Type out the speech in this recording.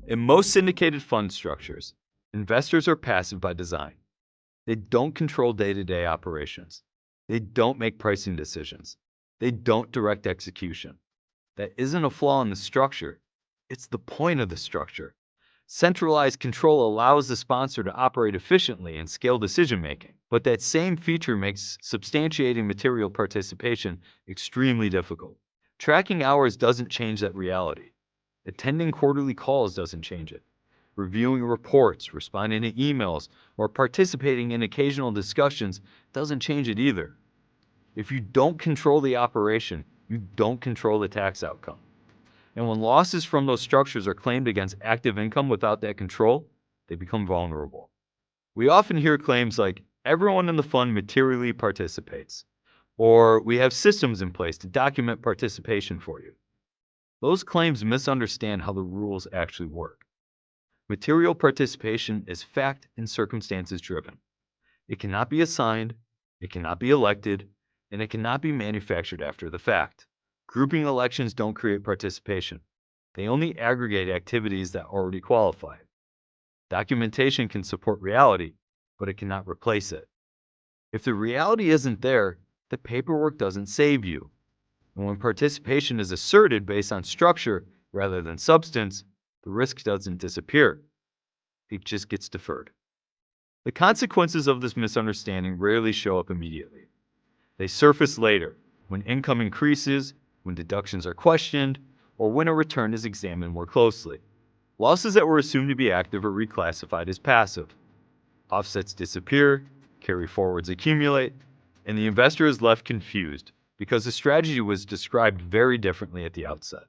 In most syndicated fund structures, investors are passive by design. They don't control day-to-day operations. They don't make pricing decisions. They don't direct execution. That isn't a flaw in the structure. It's the point of the structure. Centralized control allows the sponsor to operate efficiently and scale decision-making, but that same feature makes substantiating material participation extremely difficult. Tracking hours doesn't change that reality. Attending quarterly calls doesn't change it. Reviewing reports, responding to emails, or participating in occasional discussions doesn't change it either. If you don't control the operation, you don't control the tax outcome. And when losses from those structures are claimed against active income without that control, they become vulnerable. We often hear claims like, everyone in the fund materially participates, or we have systems in place to document participation for you. Those claims misunderstand how the rules actually work. Material participation is fact and circumstances driven. It cannot be assigned, it cannot be elected, and it cannot be manufactured after the fact. Grouping elections don't create participation. They only aggregate activities that already qualify. Documentation can support reality, but it cannot replace it. If the reality isn't there, the paperwork doesn't save you. And when participation is asserted based on structure rather than substance, the risk doesn't disappear. It just gets deferred. The consequences of this misunderstanding rarely show up immediately. They surface later, when income increases, when deductions are questioned, or when a return is examined more closely. Losses that were assumed to be active are reclassified as passive. Offsets disappear, carry forwards accumulate, and the investor is left confused because the strategy was described very differently at the outset.